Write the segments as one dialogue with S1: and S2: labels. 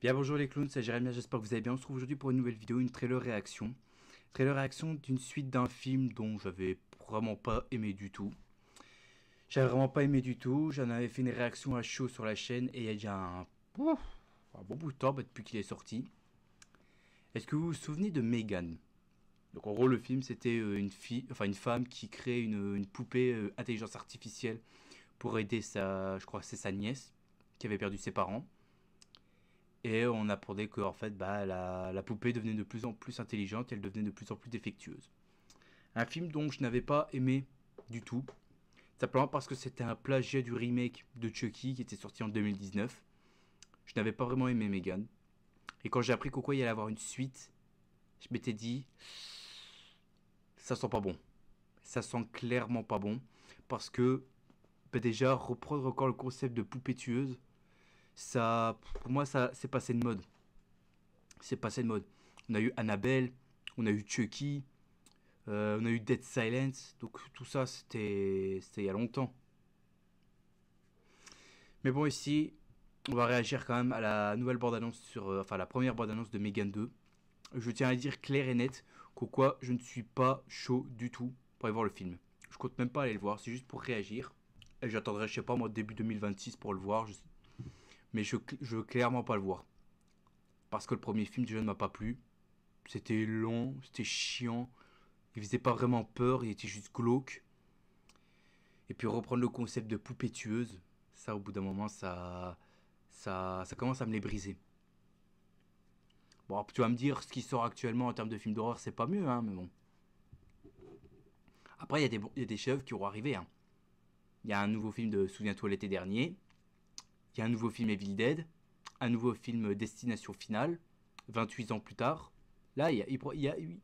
S1: Bien bonjour les clowns, c'est Jérémy, j'espère que vous allez bien. On se retrouve aujourd'hui pour une nouvelle vidéo, une trailer réaction. Trailer réaction d'une suite d'un film dont j'avais vraiment pas aimé du tout. J'en avais fait une réaction à chaud sur la chaîne et il y a déjà un bon bout de temps depuis qu'il est sorti. Est-ce que vous vous souvenez de Megan? Donc en gros le film c'était une femme qui crée une poupée intelligence artificielle pour aider je crois que c'est sa nièce qui avait perdu ses parents. Et on apprenait que en fait, la poupée devenait de plus en plus intelligente et elle devenait de plus en plus défectueuse. Un film dont je n'avais pas aimé du tout, simplement parce que c'était un plagiat du remake de Chucky qui était sorti en 2019. Je n'avais pas vraiment aimé Megan. Et quand j'ai appris qu'au quoi il allait avoir une suite, je m'étais dit, ça sent pas bon. Ça sent clairement pas bon. Parce que, déjà, reprendre encore le concept de poupée tueuse, ça, pour moi, ça c'est passé de mode. C'est passé de mode. On a eu Annabelle, on a eu Chucky, on a eu Dead Silence, donc tout ça c'était il y a longtemps. Mais bon, ici, on va réagir quand même à la nouvelle bande-annonce enfin la première bande-annonce de Megan 2. Je tiens à dire clair et net qu'au quoi je ne suis pas chaud du tout pour aller voir le film. Je compte même pas aller le voir, c'est juste pour réagir. Et j'attendrai, je sais pas moi, début 2026 pour le voir, mais je veux clairement pas le voir. Parce que le premier film déjà ne m'a pas plu. C'était long, c'était chiant. Il faisait pas vraiment peur, il était juste glauque. Et puis reprendre le concept de poupée tueuse, ça au bout d'un moment, ça commence à me les briser. Bon, tu vas me dire, ce qui sort actuellement en termes de films d'horreur, c'est pas mieux, hein, mais bon. Après, il y a des chefs qui auront arrivé. Hein. Il y a un nouveau film de Souviens-toi l'été dernier. Il y a un nouveau film Evil Dead. Un nouveau film Destination Finale. 28 ans plus tard. Là, il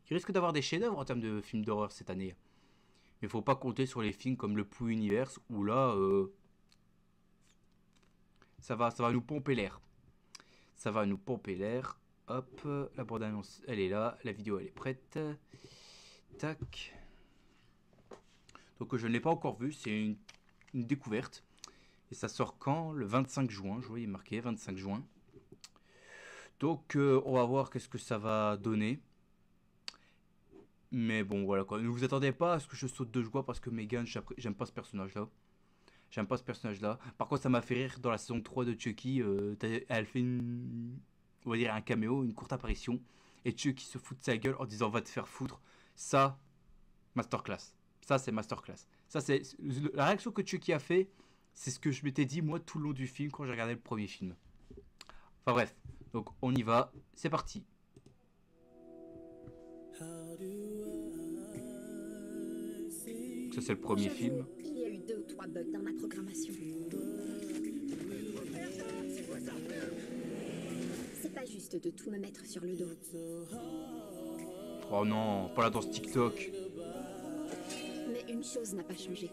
S1: risque d'avoir des chefs-d'œuvre en termes de films d'horreur cette année. Mais faut pas compter sur les films comme le Pou Universe où là, ça va nous pomper l'air. Ça va nous pomper l'air. Hop, la bande-annonce, elle est là. La vidéo, elle est prête. Tac. Donc je ne l'ai pas encore vu, c'est une découverte. Et ça sort quand? Le 25 juin, je voyais marqué 25 juin. Donc on va voir qu'est-ce que ça va donner. Mais bon, voilà quoi. Ne vous attendez pas à ce que je saute de joie parce que Megan, j'aime pas ce personnage-là. J'aime pas ce personnage-là. Par contre, ça m'a fait rire dans la saison 3 de Chucky. Elle fait on va dire un caméo, une courte apparition. Et Chucky se fout de sa gueule en disant va te faire foutre. Ça, masterclass. Ça, c'est masterclass. Ça, c'est la réaction que Chucky a fait. C'est ce que je m'étais dit moi tout le long du film quand j'ai regardé le premier film. Enfin bref. Donc on y va. C'est parti. Ça, c'est le premier film.
S2: Il y a eu 2 ou 3 bugs dans ma programmation. C'est pas juste de tout me mettre sur le dos.
S1: Oh non, pas la danse TikTok.
S2: Mais une chose n'a pas changé.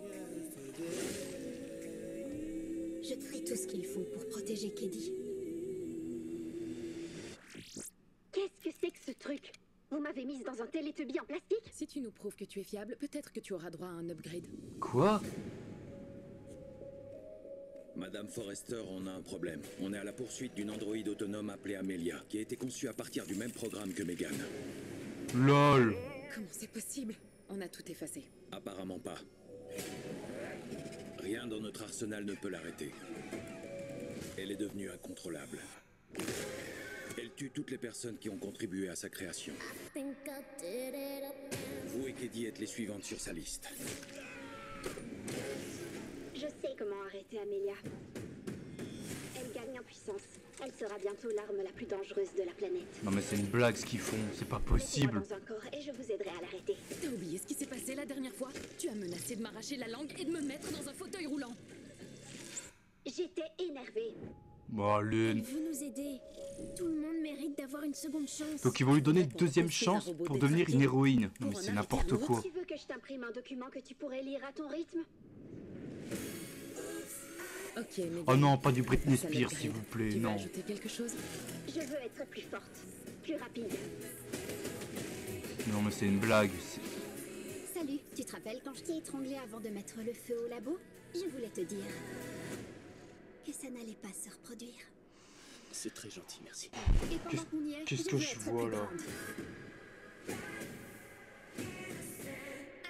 S2: Je ferai tout ce qu'il faut pour protéger Keddy.
S3: Qu'est-ce que c'est que ce truc? Vous m'avez mise dans un télétubby en plastique?
S4: Si tu nous prouves que tu es fiable, peut-être que tu auras droit à un upgrade.
S1: Quoi?
S5: Madame Forrester, on a un problème. On est à la poursuite d'une androïde autonome appelée Amelia, qui a été conçue à partir du même programme que Megan.
S1: LOL.
S4: Comment c'est possible? On a tout effacé.
S5: Apparemment pas. Rien dans notre arsenal ne peut l'arrêter. Elle est devenue incontrôlable. Elle tue toutes les personnes qui ont contribué à sa création. Vous et Keddy êtes les suivantes sur sa liste.
S3: Je sais comment arrêter Amelia. Elle gagne en puissance. Elle sera bientôt l'arme la plus dangereuse de la planète.
S1: Non mais c'est une blague ce qu'ils font, c'est pas
S3: Mettez-moi
S1: possible.
S3: dans un corps et je vous aiderai à l'arrêter.
S4: T'as oublié ce qui s'est passé la dernière fois? Tu as menacé de m'arracher la langue et de me mettre dans un fauteuil roulant.
S3: J'étais énervée.
S1: Bon, Lune.
S2: Vous nous aider. Tout le monde mérite d'avoir une seconde chance.
S1: Donc ils vont lui donner une deuxième chance pour devenir une héroïne. Non mais c'est n'importe quoi.
S3: Tu veux que je t'imprime un document que tu pourrais lire à ton rythme?
S4: Ok, mais...
S1: Oh non, pas du Britney Spears s'il vous plaît,
S4: Tu veux
S1: non.
S4: ajouter quelque chose?
S3: Je veux être plus forte, plus rapide.
S1: Non mais c'est une blague.
S2: Salut, tu te rappelles quand je t'ai étranglé avant de mettre le feu au labo? Je voulais te dire que ça n'allait pas se reproduire.
S6: C'est très gentil, merci.
S2: Et pendant qu'on y est,
S1: qu'est-ce que
S2: vais
S1: je
S2: être
S1: vois,
S2: plus
S1: là?
S2: grande.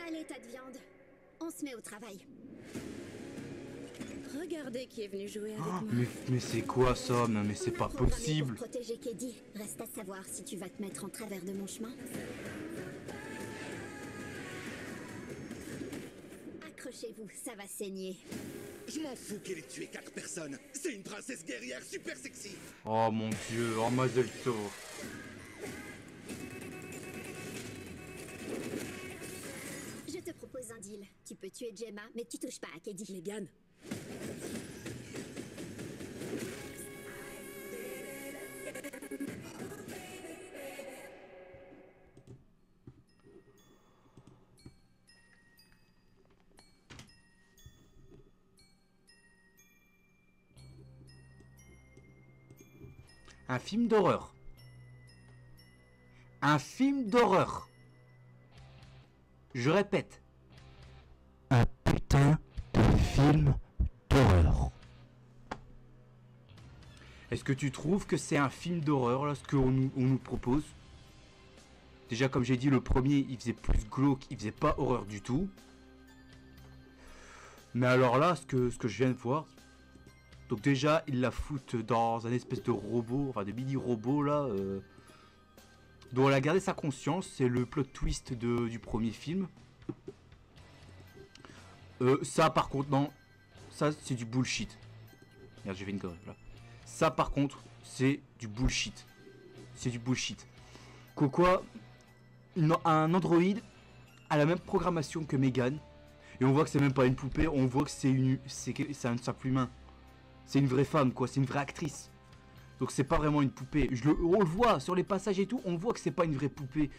S2: Allez, tas de viande. On se met au travail.
S4: Regardez qui est venu jouer avec
S1: Ah,
S4: moi.
S1: mais c'est quoi ça? Non, mais c'est pas
S2: Programmé
S1: possible.
S2: Pour protéger Keddy. Reste à savoir si tu vas te mettre en travers de mon chemin. Accrochez-vous, ça va saigner.
S6: Je m'en fous qu'elle ait tué 4 personnes. C'est une princesse guerrière super sexy.
S1: Oh mon dieu, oh Mazel Tov.
S2: Je te propose un deal. Tu peux tuer Gemma, mais tu touches pas à Keddy.
S4: Megan,
S1: Un film d'horreur. Un film d'horreur. Je répète. Un putain de film d'horreur. Est-ce que tu trouves que c'est un film d'horreur là, ce qu'on nous propose? Déjà, comme j'ai dit, le premier, il faisait plus glauque, il faisait pas horreur du tout. Mais alors là, ce que je viens de voir... Donc déjà, ils la foutent dans un espèce de robot, enfin de mini-robot là, dont elle a gardé sa conscience. C'est le plot twist du premier film. Ça par contre, non, ça c'est du bullshit. Merde, j'ai fait une connerie là. Ça par contre, c'est du bullshit. C'est du bullshit. Quoi, un androïde a la même programmation que Megan. Et on voit que c'est même pas une poupée, on voit que c'est un simple humain. C'est une vraie femme, quoi, c'est une vraie actrice. Donc c'est pas vraiment une poupée. On le voit sur les passages et tout, on voit que c'est pas une vraie poupée.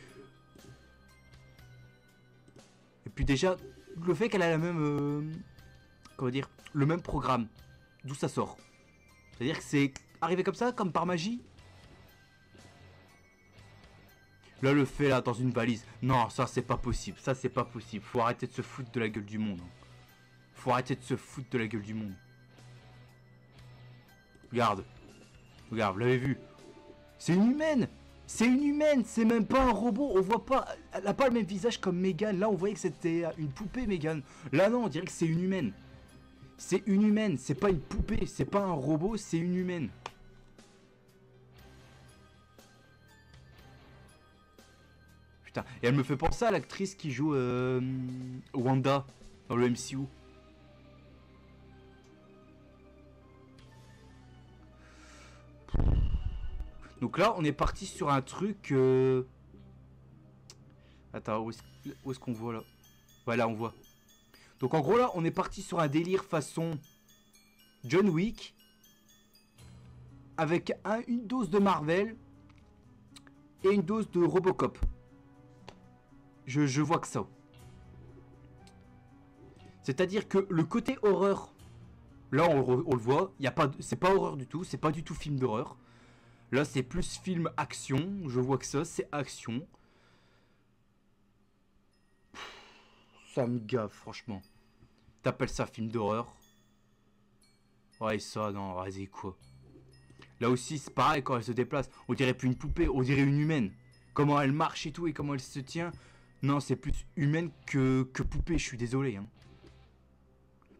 S1: Et puis déjà, le fait qu'elle a la même... comment dire, le même programme. D'où ça sort? C'est-à-dire que c'est arrivé comme ça, comme par magie? Là, le fait là, dans une valise. Non, ça c'est pas possible, ça c'est pas possible. Faut arrêter de se foutre de la gueule du monde. Faut arrêter de se foutre de la gueule du monde. Regarde. Regarde, vous l'avez vu. C'est une humaine. C'est une humaine. C'est même pas un robot. On voit pas. Elle a pas le même visage comme Megan. Là, on voyait que c'était une poupée, Megan. Là, non, on dirait que c'est une humaine. C'est une humaine. C'est pas une poupée. C'est pas un robot. C'est une humaine. Putain. Et elle me fait penser à l'actrice qui joue Wanda dans le MCU. Donc là, on est parti sur un truc... Attends, où est-ce qu'on voit là? Voilà, on voit. Donc en gros là, on est parti sur un délire façon John Wick. Avec une dose de Marvel. Et une dose de Robocop. Je vois que ça. C'est-à-dire que le côté horreur... Là, on le voit. C'est pas horreur du tout. C'est pas du tout film d'horreur. Là, c'est plus film action. Je vois que ça, c'est action. Ça me gave, franchement. T'appelles ça film d'horreur? Ouais, ça, non, vas-y, quoi. Là aussi, c'est pareil, quand elle se déplace. On dirait plus une poupée, on dirait une humaine. Comment elle marche et tout, et comment elle se tient. Non, c'est plus humaine que poupée, je suis désolé. Hein.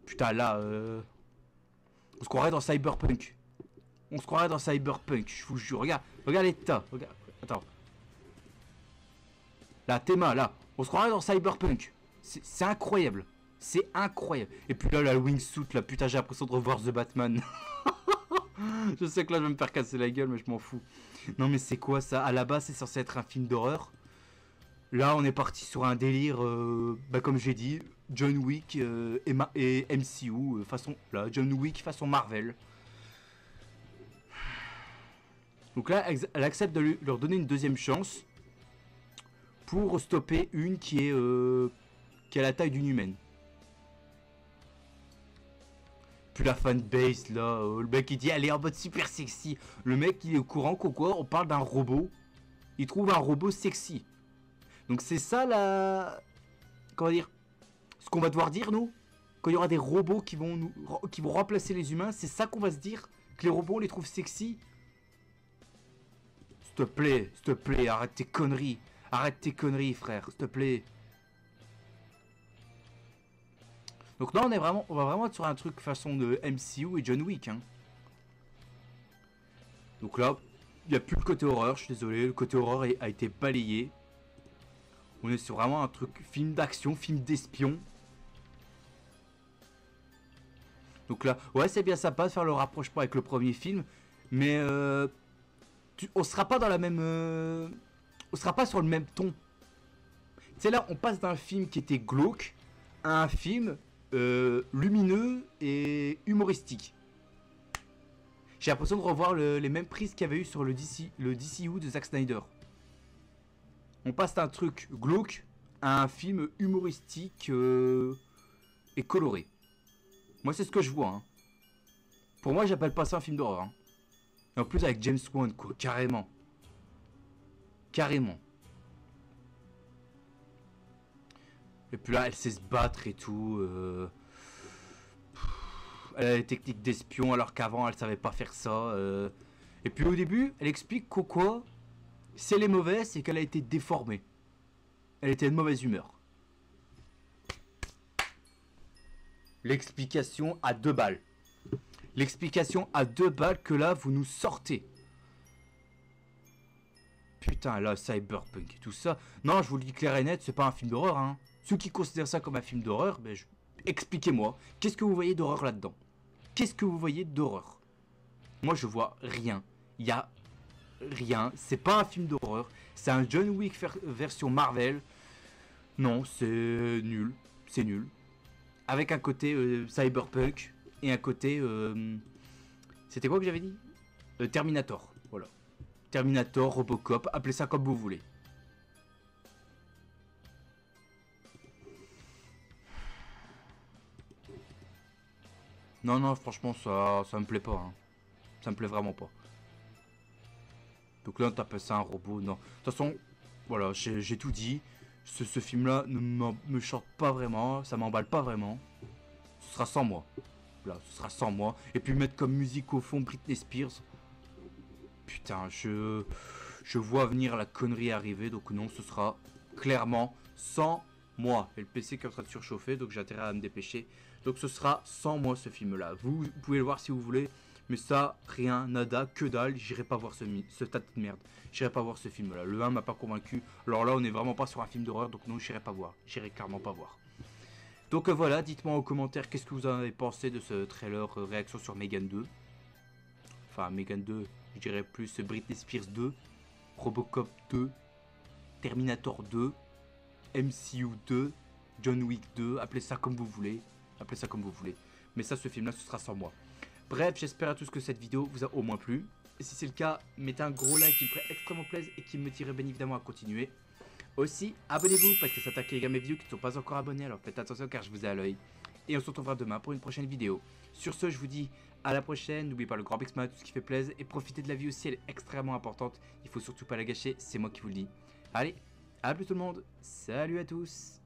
S1: Putain, là, on se croirait dans Cyberpunk. On se croirait dans Cyberpunk, je vous jure. Regarde l'état. Regarde. Attends. Là, tes mains, là. On se croirait dans Cyberpunk. C'est incroyable. C'est incroyable. Et puis là, la wingsuit, là. Putain, j'ai l'impression de revoir The Batman. Je sais que là, je vais me faire casser la gueule, mais je m'en fous. Non, mais c'est quoi ça? À la base, c'est censé être un film d'horreur. Là, on est parti sur un délire, comme j'ai dit, John Wick et MCU. Façon, là, John Wick façon Marvel. Donc là, elle accepte de leur donner une deuxième chance pour stopper une qui est à la taille d'une humaine. Puis la fanbase là, le mec il dit elle est en mode super sexy. Le mec il est au courant qu'au quoi on parle d'un robot. Il trouve un robot sexy. Donc c'est ça la... Comment dire? Ce qu'on va devoir dire nous. Quand il y aura des robots qui vont remplacer les humains, c'est ça qu'on va se dire? Que les robots on les trouve sexy? s'il te plaît, arrête tes conneries. Arrête tes conneries, frère, s'il te plaît. Donc là, on va vraiment être sur un truc façon de MCU et John Wick, hein. Donc là, il n'y a plus le côté horreur, je suis désolé, le côté horreur a été balayé. On est sur vraiment un truc, film d'action, film d'espion. Donc là, ouais, c'est bien sympa de faire le rapprochement avec le premier film, mais on sera pas dans la même, on sera pas sur le même ton. Tu sais là, on passe d'un film qui était glauque à un film lumineux et humoristique. J'ai l'impression de revoir les mêmes prises qu'il y avait eu sur le DCU de Zack Snyder. On passe d'un truc glauque à un film humoristique et coloré. Moi, c'est ce que je vois. Hein. Pour moi, j'appelle pas ça un film d'horreur. Hein. Et en plus, avec James Wan, quoi. Carrément. Carrément. Et puis là, elle sait se battre et tout. Elle a les techniques d'espion alors qu'avant, elle savait pas faire ça. Et puis au début, elle explique qu'au quoi, si elle est mauvaise, c'est qu'elle a été déformée. Elle était de mauvaise humeur. L'explication à 2 balles. L'explication à 2 balles que là, vous nous sortez. Putain, là, Cyberpunk et tout ça. Non, je vous le dis clair et net, c'est pas un film d'horreur. Hein. Ceux qui considèrent ça comme un film d'horreur, ben, expliquez-moi. Qu'est-ce que vous voyez d'horreur là-dedans? Qu'est-ce que vous voyez d'horreur? Moi, je vois rien. Il y a rien. C'est pas un film d'horreur. C'est un John Wick version Marvel. Non, c'est nul. C'est nul. Avec un côté Cyberpunk et un côté... c'était quoi que j'avais dit? Terminator. Voilà. Terminator, Robocop, appelez ça comme vous voulez. Non, non, franchement, ça me plaît pas. Hein. Ça me plaît vraiment pas. Donc là, on t'appelle ça un robot. Non. De toute façon, voilà, j'ai tout dit. Ce film-là ne me chante pas vraiment. Ça m'emballe pas vraiment. Ce sera sans moi. Là, ce sera sans moi. Et puis mettre comme musique au fond Britney Spears. Putain, je vois venir la connerie arriver. Donc non, ce sera clairement sans moi. Et le PC qui est en train de surchauffer. Donc j'ai intérêt à me dépêcher. Donc ce sera sans moi ce film-là. Vous pouvez le voir si vous voulez. Mais ça, rien, nada, que dalle. J'irai pas voir ce tas de merde. J'irai pas voir ce film-là. Le 1 m'a pas convaincu. Alors là, on est vraiment pas sur un film d'horreur. Donc non, j'irai pas voir. J'irai clairement pas voir. Donc voilà, dites-moi en commentaire qu'est-ce que vous en avez pensé de ce trailer réaction sur Megan 2. Enfin, Megan 2, je dirais plus Britney Spears 2, Robocop 2, Terminator 2, MCU 2, John Wick 2, appelez ça comme vous voulez. Appelez ça comme vous voulez. Mais ça, ce film-là, ce sera sans moi. Bref, j'espère à tous que cette vidéo vous a au moins plu. Et si c'est le cas, mettez un gros like qui me ferait extrêmement plaisir et qui me tirerait bien évidemment à continuer. Aussi, abonnez-vous parce que ça attaque les gars mes vidéos qui ne sont pas encore abonnés. Alors faites attention car je vous ai à l'œil. Et on se retrouvera demain pour une prochaine vidéo. Sur ce, je vous dis à la prochaine. N'oubliez pas le grand Big Smile, tout ce qui fait plaisir. Et profitez de la vie aussi, elle est extrêmement importante. Il faut surtout pas la gâcher, c'est moi qui vous le dis. Allez, à plus tout le monde. Salut à tous.